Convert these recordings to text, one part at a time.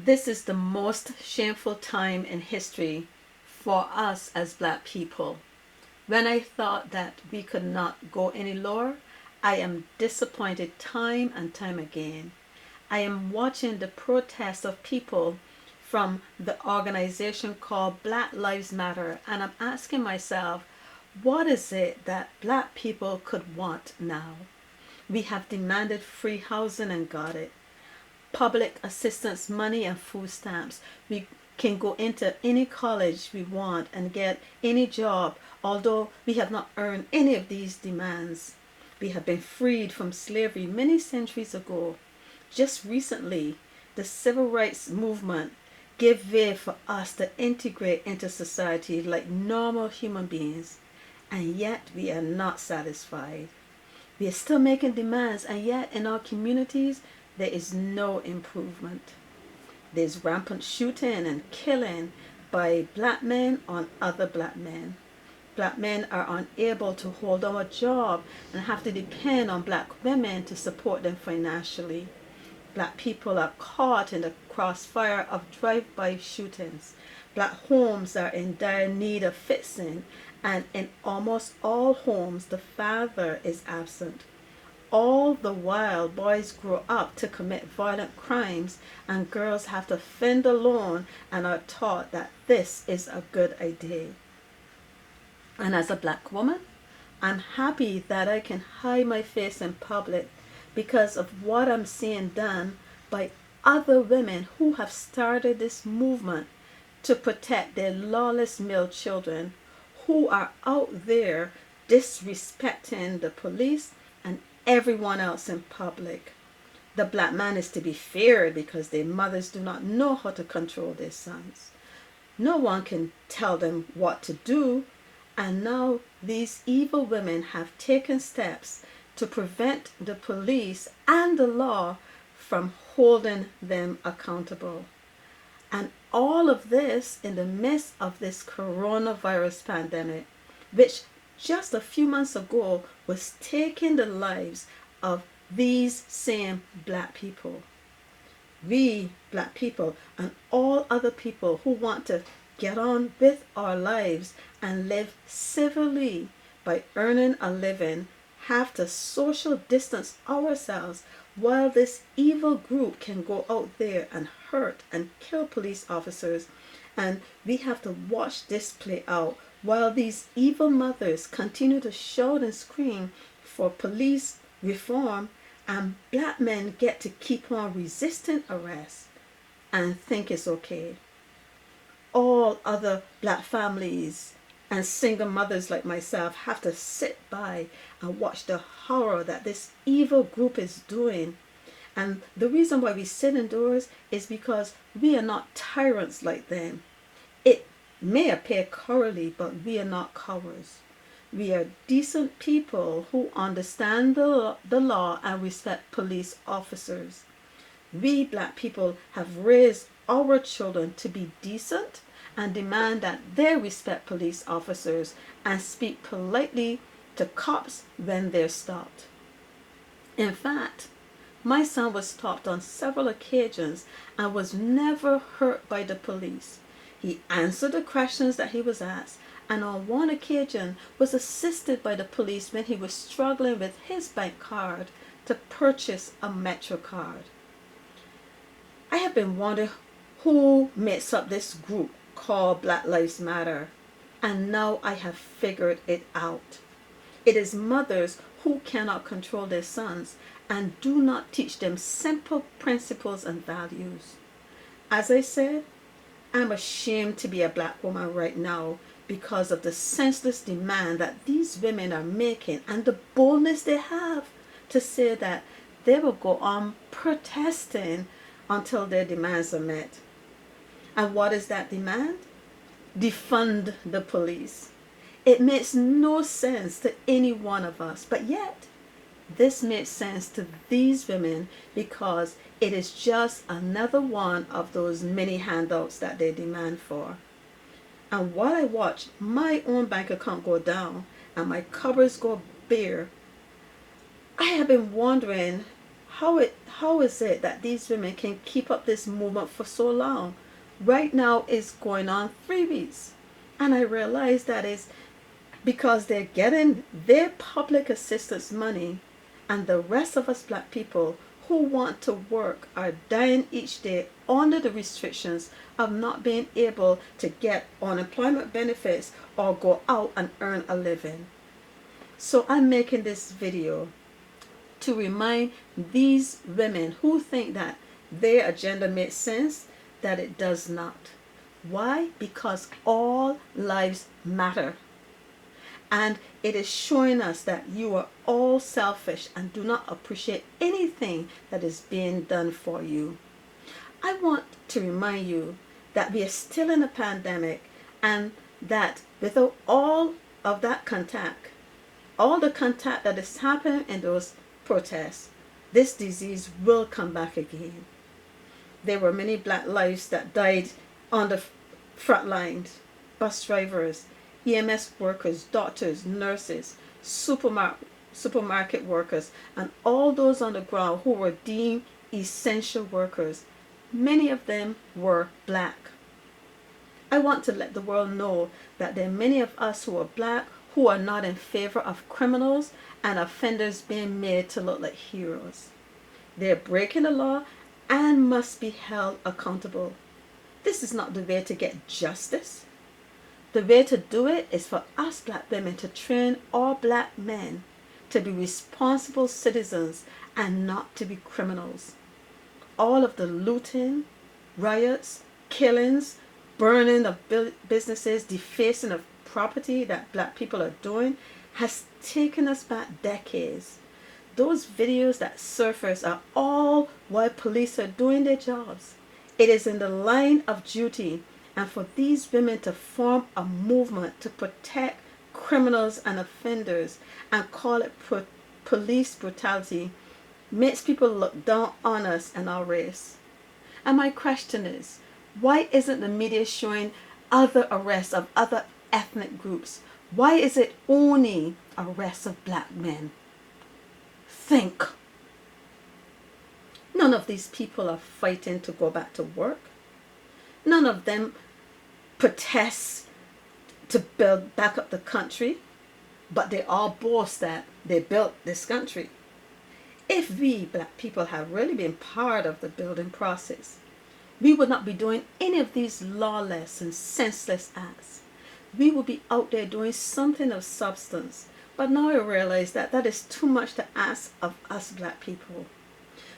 This is the most shameful time in history for us as black people. When I thought that we could not go any lower, I am disappointed time and time again. I am watching the protests of people from the organization called Black Lives Matter, and I'm asking myself, what is it that black people could want now? We have demanded free housing and got it, public assistance money and food stamps. We can go into any college we want and get any job, although we have not earned any of these demands. We have been freed from slavery many centuries ago. Just recently, the civil rights movement gave way for us to integrate into society like normal human beings, and yet we are not satisfied. We are still making demands, and yet in our communities, there is no improvement. There's rampant shooting and killing by black men on other black men. Black men are unable to hold down a job and have to depend on black women to support them financially. Black people are caught in the crossfire of drive-by shootings. Black homes are in dire need of fixing, and in almost all homes, the father is absent. All the while, boys grow up to commit violent crimes, and girls have to fend alone and are taught that this is a good idea. And as a black woman, I'm happy that I can hide my face in public because of what I'm seeing done by other women who have started this movement to protect their lawless male children who are out there disrespecting the police and everyone else in public. The black man is to be feared because their mothers do not know how to control their sons. No one can tell them what to do, and now these evil women have taken steps to prevent the police and the law from holding them accountable. And all of this in the midst of this coronavirus pandemic, which just a few months ago was taking the lives of these same black people. We, black people, and all other people who want to get on with our lives and live civilly by earning a living, have to social distance ourselves while this evil group can go out there and hurt and kill police officers. And we have to watch this play out while these evil mothers continue to shout and scream for police reform, and black men get to keep on resisting arrest and think it's okay. All other black families and single mothers like myself have to sit by and watch the horror that this evil group is doing. And the reason why we sit indoors is because we are not tyrants like them. It may appear cowardly, but we are not cowards. We are decent people who understand the law and respect police officers. We black people have raised our children to be decent and demand that they respect police officers and speak politely to cops when they're stopped. In fact, my son was stopped on several occasions and was never hurt by the police. He answered the questions that he was asked, and on one occasion was assisted by the police when he was struggling with his bank card to purchase a Metro card. I have been wondering who makes up this group called Black Lives Matter, and now I have figured it out. It is mothers who cannot control their sons and do not teach them simple principles and values. As I said, I'm ashamed to be a black woman right now because of the senseless demand that these women are making and the boldness they have to say that they will go on protesting until their demands are met. And what is that demand? Defund the police. It makes no sense to any one of us, but yet this makes sense to these women because it is just another one of those many handouts that they demand for. And while I watch my own bank account go down and my cupboards go bare, I have been wondering how is it that these women can keep up this movement for so long? Right now it's going on 3 weeks. And I realize that is because they're getting their public assistance money, and the rest of us black people who want to work are dying each day under the restrictions of not being able to get unemployment benefits or go out and earn a living. So I'm making this video to remind these women who think that their agenda makes sense that it does not. Why? Because all lives matter. And it is showing us that you are all selfish and do not appreciate anything that is being done for you. I want to remind you that we are still in a pandemic, and that without all of that contact, all the contact that is happening in those protests, this disease will come back again. There were many black lives that died on the front lines: bus drivers, EMS workers, doctors, nurses, supermarket workers, and all those on the ground who were deemed essential workers. Many of them were black. I want to let the world know that there are many of us who are black who are not in favor of criminals and offenders being made to look like heroes. They are breaking the law and must be held accountable. This is not the way to get justice. The way to do it is for us black women to train all black men to be responsible citizens and not to be criminals. All of the looting, riots, killings, burning of businesses, defacing of property that black people are doing has taken us back decades. Those videos that surface are all while police are doing their jobs. It is in the line of duty, and for these women to form a movement to protect criminals and offenders and call it police brutality makes people look down on us and our race. And my question is, why isn't the media showing other arrests of other ethnic groups? Why is it only arrests of black men? Think. None of these people are fighting to go back to work. None of them protest to build back up the country, but they all boast that they built this country. If we black people have really been part of the building process, we would not be doing any of these lawless and senseless acts. We would be out there doing something of substance. But now I realize that that is too much to ask of us black people.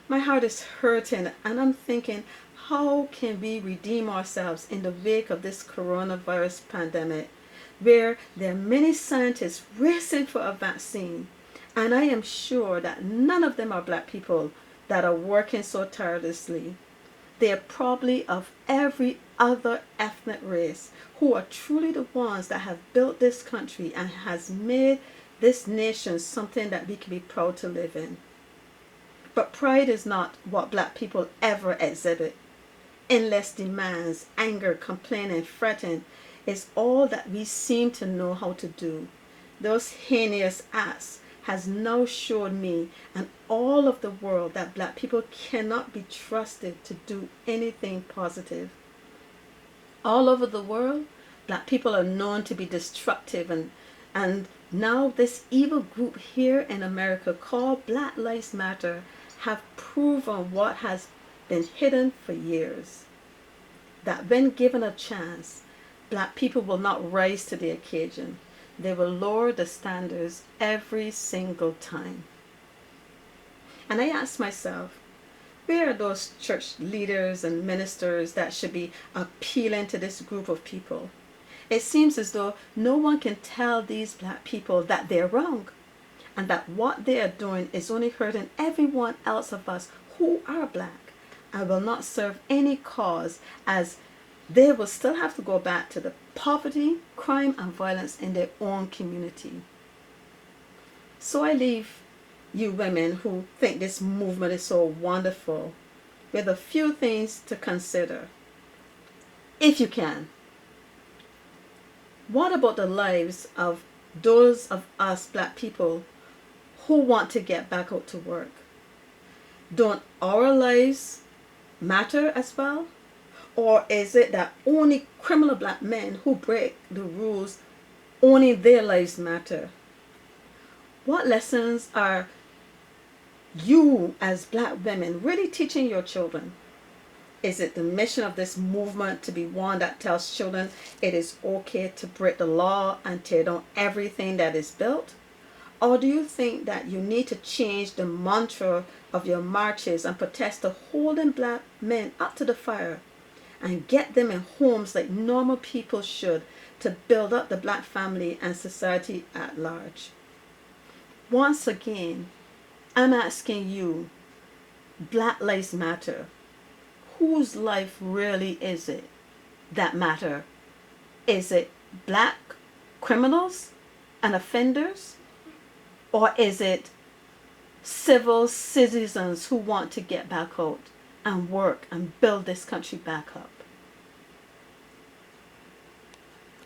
My heart is hurting, and I'm thinking, how can we redeem ourselves in the wake of this coronavirus pandemic, where there are many scientists racing for a vaccine, and I am sure that none of them are black people that are working so tirelessly. They are probably of every other ethnic race who are truly the ones that have built this country and has made this nation something that we can be proud to live in. But pride is not what black people ever exhibit. Endless demands, anger, complaining, fretting is all that we seem to know how to do. Those heinous acts has now shown me and all of the world that black people cannot be trusted to do anything positive. All over the world, black people are known to be destructive, and now this evil group here in America called Black Lives Matter have proven what has been hidden for years. That when given a chance, black people will not rise to the occasion. They will lower the standards every single time. And I ask myself, where are those church leaders and ministers that should be appealing to this group of people? It seems as though no one can tell these black people that they're wrong, and that what they are doing is only hurting everyone else of us who are black and will not serve any cause, as they will still have to go back to the poverty, crime, and violence in their own community. So I leave you women who think this movement is so wonderful with a few things to consider. If you can, what about the lives of those of us black people who want to get back out to work? Don't our lives matter as well? Or is it that only criminal black men who break the rules, only their lives matter? What lessons are you as black women really teaching your children? Is it the mission of this movement to be one that tells children it is okay to break the law and tear down everything that is built? Or do you think that you need to change the mantra of your marches and protest to holding black men up to the fire and get them in homes like normal people should to build up the black family and society at large? Once again, I'm asking you, Black Lives Matter, whose life really is it that matter? Is it black criminals and offenders? Or is it civil citizens who want to get back out and work and build this country back up?